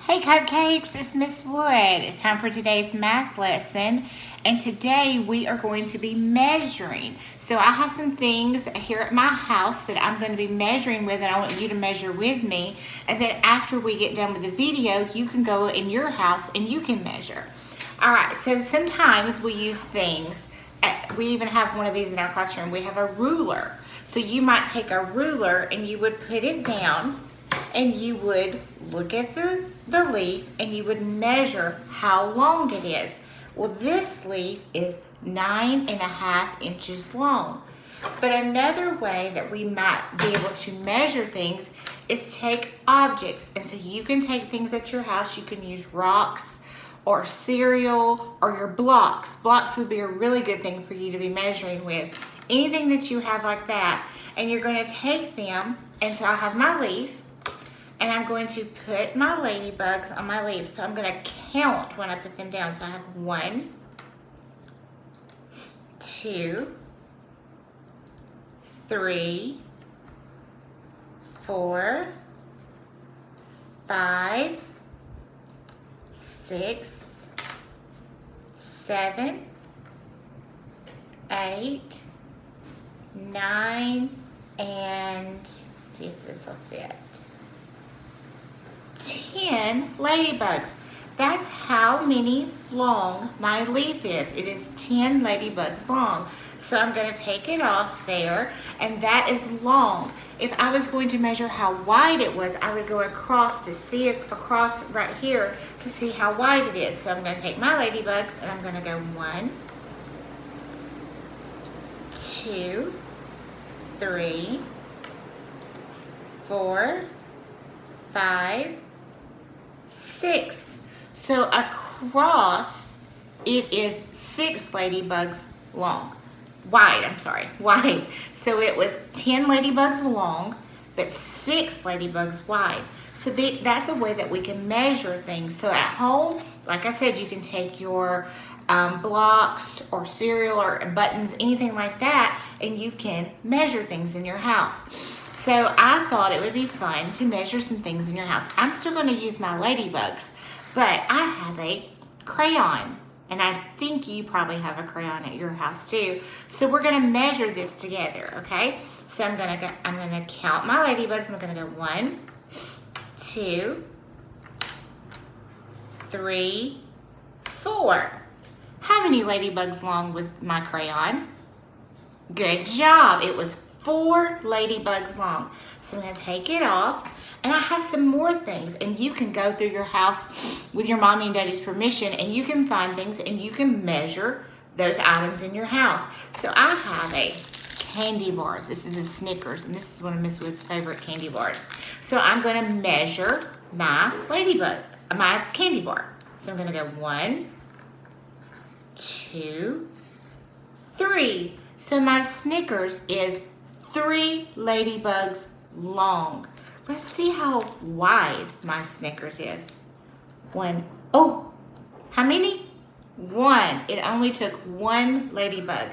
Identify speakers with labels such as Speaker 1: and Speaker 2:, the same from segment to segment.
Speaker 1: Hey Cupcakes, it's Miss Wood. It's time for today's math lesson, and today we are going to be measuring. So I have some things here at my house that I'm going to be measuring with, and I want you to measure with me, and then after we get done with the video, you can go in your house and you can measure. Alright, so sometimes we use things, we even have one of these in our classroom. We have a ruler. So you might take a ruler and you would put it down and you would look at the leaf and you would measure how long it is. Well, this leaf is 9.5 inches long. But another way that we might be able to measure things is take objects. And so you can take things at your house. You can use rocks or cereal or your blocks. Blocks would be a really good thing for you to be measuring with. Anything that you have like that. And you're going to take them, and so I have my leaf, and I'm going to put my ladybugs on my leaf. So I'm going to count when I put them down. So I have 1, 2, 3, 4, 5, 6, 7, 8, 9, and see if this will fit. 10 ladybugs. That's how many long my leaf is. It is 10 ladybugs long. So I'm going to take it off there, and that is long. If I was going to measure how wide it was, I would go across to see it across right here to see how wide it is. So I'm going to take my ladybugs and I'm going to go 1, 2, 3, 4, 5, 6. So across it is 6 ladybugs long. Wide. So it was 10 ladybugs long, but 6 ladybugs wide. So that's a way that we can measure things. So at home, like I said, you can take your blocks or cereal or buttons, anything like that, and you can measure things in your house. So I thought it would be fun to measure some things in your house. I'm still going to use my ladybugs, but I have a crayon, and I think you probably have a crayon at your house too. So we're going to measure this together, okay? So I'm going to count my ladybugs. I'm going to go 1, 2, 3, 4. How many ladybugs long was my crayon? Good job. It was 4 ladybugs long. So I'm going to take it off, and I have some more things, and you can go through your house with your mommy and daddy's permission, and you can find things and you can measure those items in your house. So I have a candy bar. This is a Snickers, and this is one of Miss Wood's favorite candy bars. So I'm going to measure my my candy bar. So I'm going to go 1, 2, 3. So my Snickers is 3 ladybugs long. Let's see how wide my Snickers is. 1. Oh, how many? 1. It only took 1 ladybug.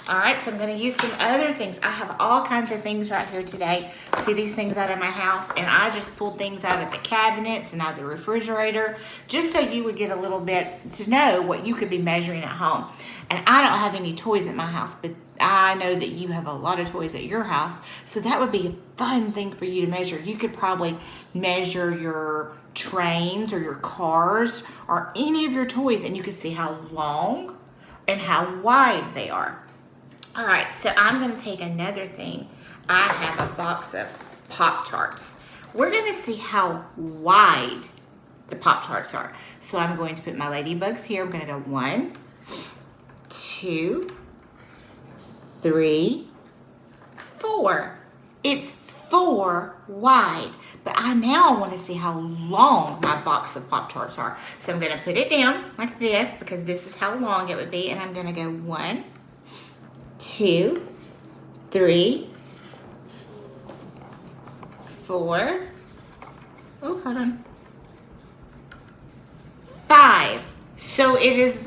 Speaker 1: All right, so I'm going to use some other things. I have all kinds of things right here today. See these things out of my house, and I just pulled things out of the cabinets and out of the refrigerator just so you would get a little bit to know what you could be measuring at home. And I don't have any toys at my house, but I know that you have a lot of toys at your house, so that would be a fun thing for you to measure. You could probably measure your trains or your cars or any of your toys, and you could see how long and how wide they are. All right, so I'm going to take another thing. I have a box of Pop-Tarts. We're going to see how wide the Pop-Tarts are. So I'm going to put my ladybugs here. I'm going to go 1, 2, 3, 4. It's 4 wide. But now I want to see how long my box of Pop-Tarts are. So I'm going to put it down like this because this is how long it would be. And I'm going to go 1, 2, 3, 4. Oh, hold on. 5. So it is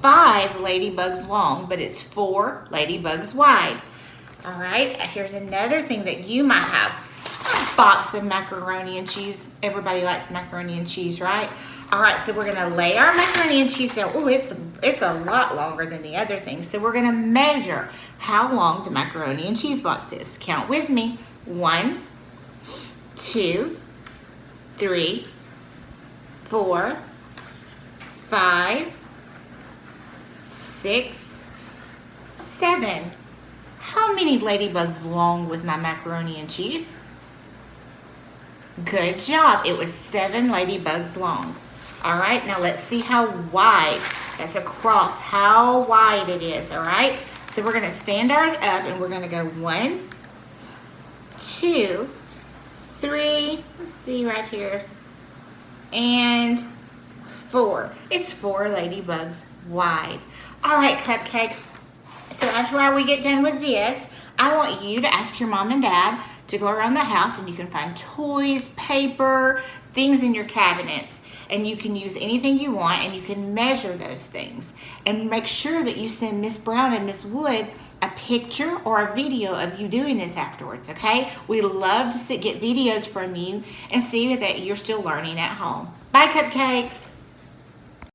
Speaker 1: 5 ladybugs long, but it's 4 ladybugs wide. All right, here's another thing that you might have. box of macaroni and cheese. Everybody likes macaroni and cheese, right? All right, so we're gonna lay our macaroni and cheese down. Oh, it's a lot longer than the other things. So we're gonna measure how long the macaroni and cheese box is. Count with me. 1, 2, 3, 4, 5, 6, 7. How many ladybugs long was my macaroni and cheese? Good job. It was 7 ladybugs long. All right, now let's see how wide. That's across how wide it is, all right? So we're gonna stand our up and we're gonna go 1, 2, 3, let's see right here, and 4. It's 4 ladybugs wide. All right, cupcakes. So after we get done with this, I want you to ask your mom and dad to go around the house and you can find toys, paper, things in your cabinets, and you can use anything you want and you can measure those things. And make sure that you send Miss Brown and Miss Wood a picture or a video of you doing this afterwards, okay? We love to get videos from you and see that you're still learning at home. Bye, cupcakes.